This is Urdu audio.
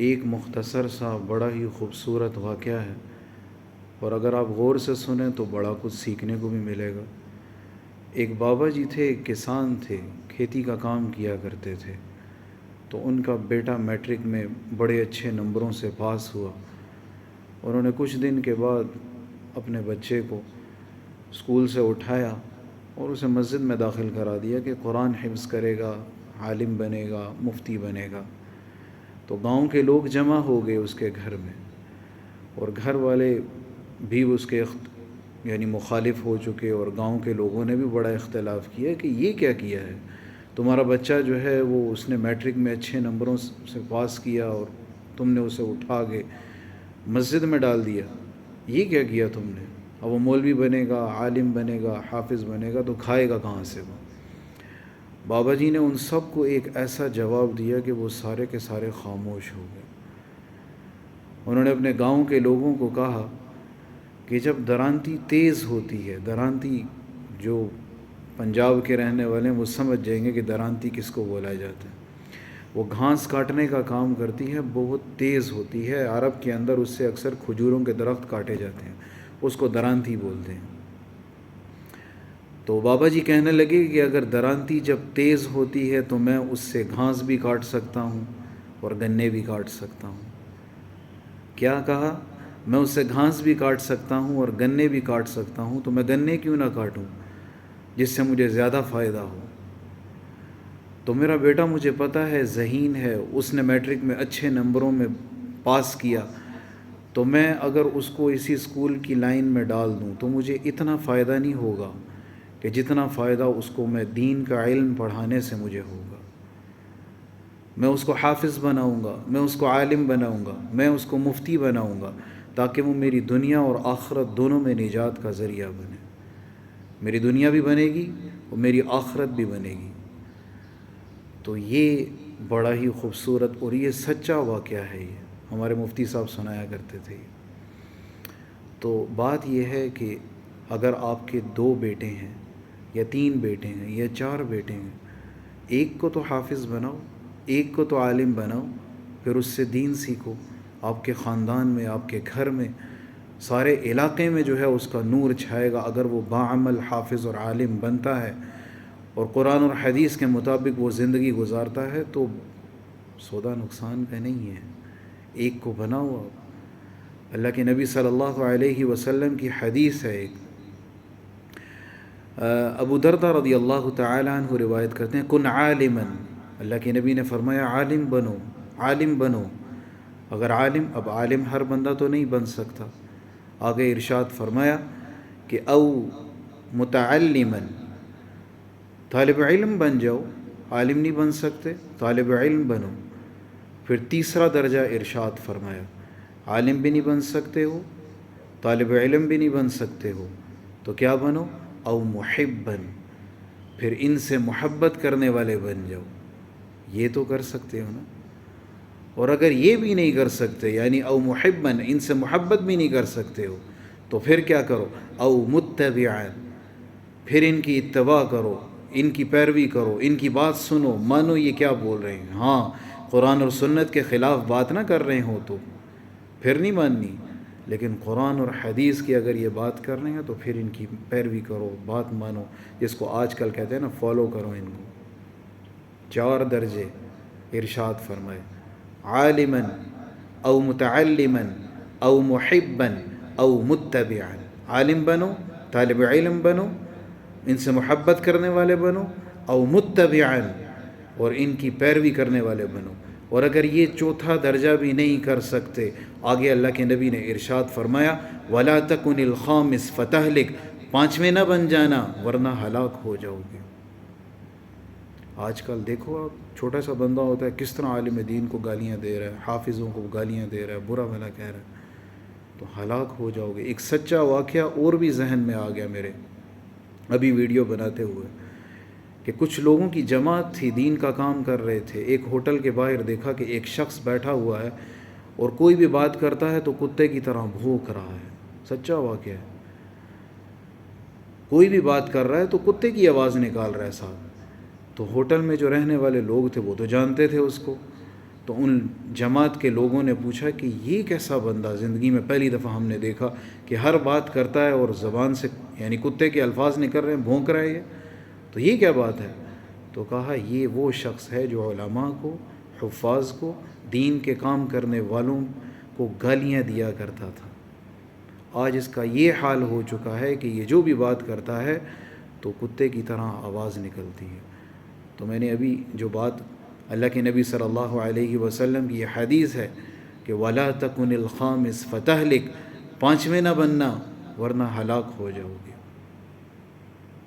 ایک مختصر سا بڑا ہی خوبصورت واقعہ ہے، اور اگر آپ غور سے سنیں تو بڑا کچھ سیکھنے کو بھی ملے گا۔ ایک بابا جی تھے، ایک کسان تھے، کھیتی کا کام کیا کرتے تھے۔ تو ان کا بیٹا میٹرک میں بڑے اچھے نمبروں سے پاس ہوا۔ انہوں نے کچھ دن کے بعد اپنے بچے کو اسکول سے اٹھایا اور اسے مسجد میں داخل کرا دیا کہ قرآن حفظ کرے گا، عالم بنے گا، مفتی بنے گا۔ تو گاؤں کے لوگ جمع ہو گئے اس کے گھر میں، اور گھر والے بھی اس کے یعنی مخالف ہو چکے، اور گاؤں کے لوگوں نے بھی بڑا اختلاف کیا کہ یہ کیا ہے، تمہارا بچہ جو ہے وہ اس نے میٹرک میں اچھے نمبروں سے پاس کیا اور تم نے اسے اٹھا کے مسجد میں ڈال دیا، یہ کیا تم نے؟ اب وہ مولوی بنے گا، عالم بنے گا، حافظ بنے گا تو کھائے گا کہاں سے وہ؟ بابا جی نے ان سب کو ایک ایسا جواب دیا کہ وہ سارے کے سارے خاموش ہو گئے۔ انہوں نے اپنے گاؤں کے لوگوں کو کہا کہ جب درانتی تیز ہوتی ہے، درانتی جو پنجاب کے رہنے والے ہیں وہ سمجھ جائیں گے کہ درانتی کس کو بولا جاتا ہے۔ وہ گھاس کاٹنے کا کام کرتی ہے، بہت تیز ہوتی ہے، عرب کے اندر اس سے اکثر کھجوروں کے درخت کاٹے جاتے ہیں، اس کو درانتی بولتے ہیں۔ تو بابا جی کہنے لگے کہ اگر درانتی جب تیز ہوتی ہے تو میں اس سے گھاس بھی کاٹ سکتا ہوں اور گنے بھی کاٹ سکتا ہوں۔ کیا کہا؟ میں اس سے گھاس بھی کاٹ سکتا ہوں اور گنے بھی کاٹ سکتا ہوں، تو میں گنے کیوں نہ کاٹوں جس سے مجھے زیادہ فائدہ ہو؟ تو میرا بیٹا مجھے پتہ ہے ذہین ہے، اس نے میٹرک میں اچھے نمبروں میں پاس کیا، تو میں اگر اس کو اسی اسکول کی لائن میں ڈال دوں تو مجھے اتنا فائدہ نہیں ہوگا کہ جتنا فائدہ اس کو میں دین کا علم پڑھانے سے مجھے ہوگا۔ میں اس کو حافظ بناؤں گا، میں اس کو عالم بناؤں گا، میں اس کو مفتی بناؤں گا، تاکہ وہ میری دنیا اور آخرت دونوں میں نجات کا ذریعہ بنے۔ میری دنیا بھی بنے گی اور میری آخرت بھی بنے گی۔ تو یہ بڑا ہی خوبصورت اور یہ سچا واقعہ ہے، یہ ہمارے مفتی صاحب سنایا کرتے تھے۔ تو بات یہ ہے کہ اگر آپ کے 2 بیٹے ہیں یا 3 بیٹے ہیں یا 4 بیٹے ہیں، ایک کو تو حافظ بناؤ، ایک کو تو عالم بناؤ، پھر اس سے دین سیکھو۔ آپ کے خاندان میں، آپ کے گھر میں، سارے علاقے میں جو ہے اس کا نور چھائے گا۔ اگر وہ باعمل حافظ اور عالم بنتا ہے اور قرآن اور حدیث کے مطابق وہ زندگی گزارتا ہے تو سودا نقصان کا نہیں ہے۔ ایک کو بناؤ آپ۔ اللہ کے نبی صلی اللہ علیہ وسلم کی حدیث ہے ایک، ابو دردہ رضی اللہ تعالیٰ عنہ روایت کرتے ہیں، کن عالما، اللہ کے نبی نے فرمایا عالم بنو، عالم بنو۔ اگر عالم، اب عالم ہر بندہ تو نہیں بن سکتا، آگے ارشاد فرمایا کہ او متعلما، طالب علم بن جاؤ، عالم نہیں بن سکتے، طالب علم بنو۔ پھر تیسرا درجہ ارشاد فرمایا، عالم بھی نہیں بن سکتے ہو، طالب علم بھی نہیں بن سکتے ہو، تو کیا بنو؟ او محبا، پھر ان سے محبت کرنے والے بن جاؤ۔ یہ تو کر سکتے ہو نا؟ اور اگر یہ بھی نہیں کر سکتے، یعنی او محبا، ان سے محبت بھی نہیں کر سکتے ہو، تو پھر کیا کرو؟ او متبعا، پھر ان کی اتباع کرو، ان کی پیروی کرو، ان کی بات سنو، مانو یہ کیا بول رہے ہیں۔ ہاں، قرآن اور سنت کے خلاف بات نہ کر رہے ہوں تو پھر نہیں ماننی، لیکن قرآن اور حدیث کی اگر یہ بات کر رہے ہیں تو پھر ان کی پیروی کرو، بات مانو، جس کو آج کل کہتے ہیں نا فالو کرو ان کو۔ 4 درجے ارشاد فرمائے، عالما او متعلما او محبا او متبعا۔ عالم بنو، طالب علم بنو، ان سے محبت کرنے والے بنو، او متبعا، اور ان کی پیروی کرنے والے بنو۔ اور اگر یہ 4تھا درجہ بھی نہیں کر سکتے، آگے اللہ کے نبی نے ارشاد فرمایا، وَلَا تَكُنِ الْخَامِسِ فَتَهْلِكَ، 5ویں نہ بن جانا ورنہ ہلاک ہو جاؤ گے۔ آج کل دیکھو آپ، چھوٹا سا بندہ ہوتا ہے کس طرح عالم دین کو گالیاں دے رہا ہے، حافظوں کو گالیاں دے رہا ہے، برا بھلا کہہ رہا ہے، تو ہلاک ہو جاؤ گے۔ ایک سچا واقعہ اور بھی ذہن میں آ گیا میرے ابھی ویڈیو بناتے ہوئے، کہ کچھ لوگوں کی جماعت تھی، دین کا کام کر رہے تھے۔ ایک ہوٹل کے باہر دیکھا کہ ایک شخص بیٹھا ہوا ہے اور کوئی بھی بات کرتا ہے تو کتے کی طرح بھونک رہا ہے۔ سچا واقعہ ہے، کوئی بھی بات کر رہا ہے تو کتے کی آواز نکال رہا ہے صاحب۔ تو ہوٹل میں جو رہنے والے لوگ تھے وہ تو جانتے تھے اس کو، تو ان جماعت کے لوگوں نے پوچھا کہ یہ کیسا بندہ، زندگی میں پہلی دفعہ ہم نے دیکھا کہ ہر بات کرتا ہے اور زبان سے یعنی کتے کے الفاظ نکل رہے ہیں، بھونک رہا ہے یہ، تو یہ کیا بات ہے؟ تو کہا یہ وہ شخص ہے جو علماء کو، حفاظ کو، دین کے کام کرنے والوں کو گالیاں دیا کرتا تھا۔ آج اس کا یہ حال ہو چکا ہے کہ یہ جو بھی بات کرتا ہے تو کتے کی طرح آواز نکلتی ہے۔ تو میں نے ابھی جو بات اللہ کے نبی صلی اللہ علیہ وسلم کی یہ حدیث ہے کہ وَلَا تَكُنِ الْخَامِسَ فَتَهْلِكَ، پانچویں نہ بننا ورنہ ہلاک ہو جاؤ گے۔